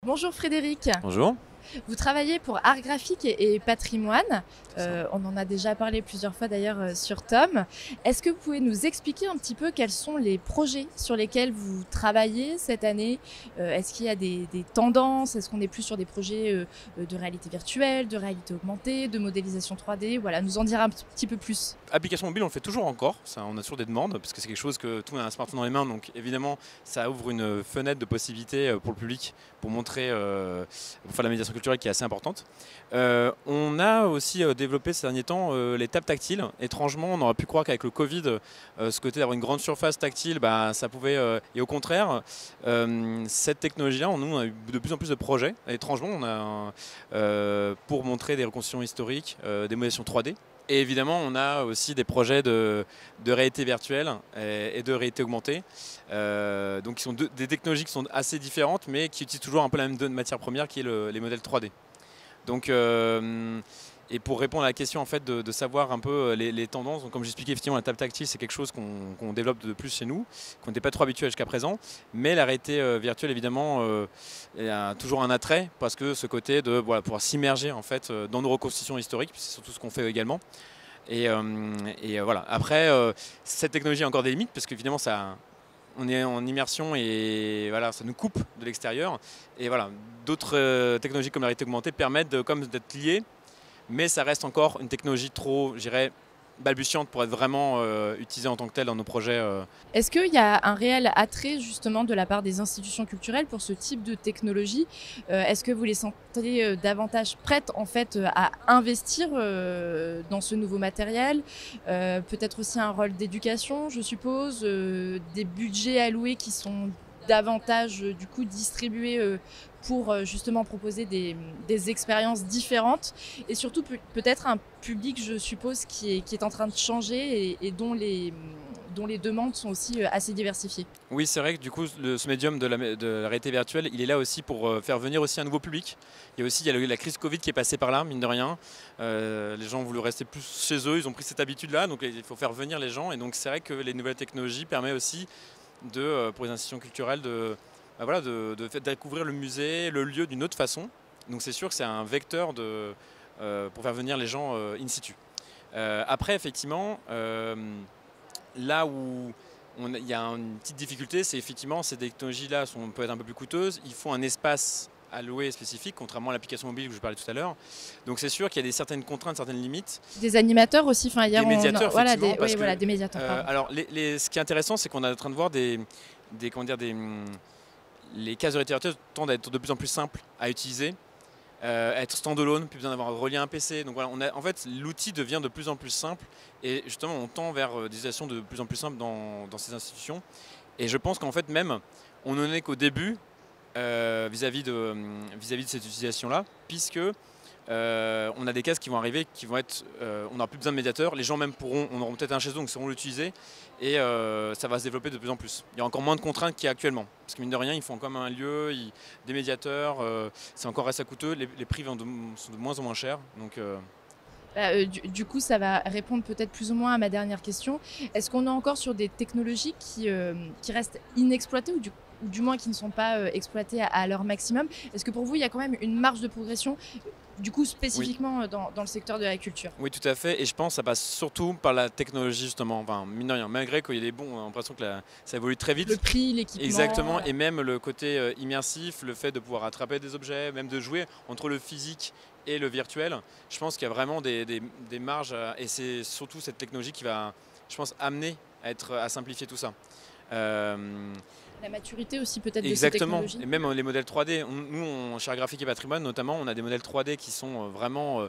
Bonjour Frédéric, Bonjour. vous travaillez pour Art Graphique et Patrimoine. C'est ça. On en a déjà parlé plusieurs fois d'ailleurs sur Tom. Est-ce que vous pouvez nous expliquer un petit peu quels sont les projets sur lesquels vous travaillez cette année? Est-ce qu'il y a des tendances? Est-ce qu'on est plus sur des projets de réalité virtuelle, de réalité augmentée, de modélisation 3D? Voilà, nous en dire un petit peu plus. Application mobile, on le fait toujours encore. Ça, on a toujours des demandes parce que c'est quelque chose que tout le monde a un smartphone dans les mains. Donc évidemment, ça ouvre une fenêtre de possibilités pour le public pour montrer, pour faire la médiation culturelle qui est assez importante. On a aussi développé ces derniers temps les tables tactiles. Étrangement, on aurait pu croire qu'avec le Covid, ce côté d'avoir une grande surface tactile, bah, ça pouvait. Et au contraire, cette technologie-là, nous, on a eu de plus en plus de projets. Et étrangement, on a pour montrer des reconstructions historiques, des modélisations 3D. Et évidemment, on a aussi des projets de réalité virtuelle et de réalité augmentée. Donc, qui sont des technologies qui sont assez différentes, mais qui utilisent toujours un peu la même matière première, qui est les modèles 3D. Donc, et pour répondre à la question en fait, de savoir un peu les tendances, donc, comme j'expliquais, effectivement, la table tactile, c'est quelque chose qu'on développe de plus chez nous, qu'on n'était pas trop habitué jusqu'à présent. Mais la réalité virtuelle, évidemment, a toujours un attrait, parce que ce côté de pouvoir s'immerger en fait, dans nos reconstitutions historiques, c'est surtout ce qu'on fait également. Et voilà. Après, cette technologie a encore des limites, parce qu'évidemment, on est en immersion et voilà, ça nous coupe de l'extérieur. Et voilà, d'autres technologies comme la réalité augmentée permettent d'être liées, mais ça reste encore une technologie trop, je dirais, balbutiante pour être vraiment utilisée en tant que telle dans nos projets. Est-ce qu'il y a un réel attrait justement de la part des institutions culturelles pour ce type de technologie? Est-ce que vous les sentez davantage prêtes en fait à investir dans ce nouveau matériel? Peut-être aussi un rôle d'éducation, je suppose, des budgets alloués qui sont davantage du coup distribués pour justement proposer des expériences différentes et surtout peut-être un public, je suppose, qui est en train de changer et dont les demandes sont aussi assez diversifiées. Oui, c'est vrai que du coup, ce médium de la réalité virtuelle, il est là aussi pour faire venir aussi un nouveau public. Il y a la crise Covid qui est passée par là, mine de rien. Les gens ont voulu rester plus chez eux, ils ont pris cette habitude-là, donc il faut faire venir les gens. Et donc c'est vrai que les nouvelles technologies permettent aussi pour les institutions culturelles de faire découvrir le musée, le lieu d'une autre façon. Donc c'est sûr que c'est un vecteur pour faire venir les gens in situ. Après, effectivement, là où il y a une petite difficulté, c'est effectivement ces technologies-là peuvent être un peu plus coûteuses. Il faut un espace alloué spécifique, contrairement à l'application mobile que je parlais tout à l'heure. Donc c'est sûr qu'il y a certaines contraintes, certaines limites. Des animateurs aussi, enfin hier des médiateurs, voilà, effectivement, des médiateurs. Alors ce qui est intéressant, c'est qu'on est en train de voir les cases de réalité virtuelle tendent à être de plus en plus simples à utiliser. Être standalone, plus besoin d'avoir relié un PC. Donc voilà, en fait, l'outil devient de plus en plus simple et justement, on tend vers des utilisations de plus en plus simples dans ces institutions. Et je pense qu'en fait, même, on n'en est qu'au début vis-à-vis de cette utilisation-là, puisque on a des cases qui vont arriver, on n'aura plus besoin de médiateurs. Les gens même on aura peut-être un chez eux, donc sauront l'utiliser et ça va se développer de plus en plus. Il y a encore moins de contraintes qu'il y a actuellement, parce que mine de rien, ils font comme un lieu, des médiateurs, c'est encore assez coûteux. Les prix sont de moins en moins chers, donc. Du coup, ça va répondre peut-être plus ou moins à ma dernière question. Est-ce qu'on est encore sur des technologies qui restent inexploitées ou du moins qui ne sont pas exploitées à leur maximum? Est-ce que pour vous, il y a quand même une marge de progression, du coup spécifiquement Oui. dans le secteur de la culture? Oui, tout à fait. Et je pense que ça passe surtout par la technologie, justement. Enfin, mine de rien, malgré qu'il y ait des bons, on a l'impression que ça évolue très vite. Le prix, l'équipement. Exactement. Et même le côté immersif, le fait de pouvoir attraper des objets, même de jouer entre le physique et le virtuel. Je pense qu'il y a vraiment des marges. Et c'est surtout cette technologie qui va, je pense, amener à simplifier tout ça. La maturité aussi peut-être de ces Exactement, technologies. et même les modèles 3D. Chez Art Graphique et Patrimoine notamment, on a des modèles 3D qui sont vraiment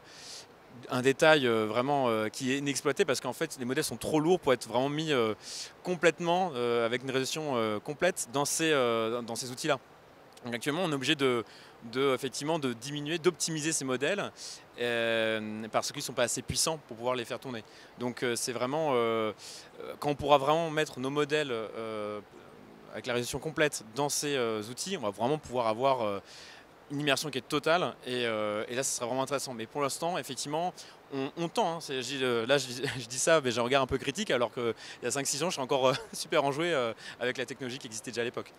un détail qui est inexploité, parce qu'en fait les modèles sont trop lourds pour être vraiment mis complètement avec une résolution complète dans ces outils-là. Donc actuellement on est obligé effectivement de diminuer, d'optimiser ces modèles parce qu'ils ne sont pas assez puissants pour pouvoir les faire tourner. Donc c'est vraiment quand on pourra vraiment mettre nos modèles avec la résolution complète dans ces outils, on va vraiment pouvoir avoir une immersion qui est totale et là ce sera vraiment intéressant. Mais pour l'instant, effectivement, on tend. Là je dis ça, mais j'ai un regard un peu critique, alors qu'il y a 5-6 ans je serais encore super enjoué avec la technologie qui existait déjà à l'époque.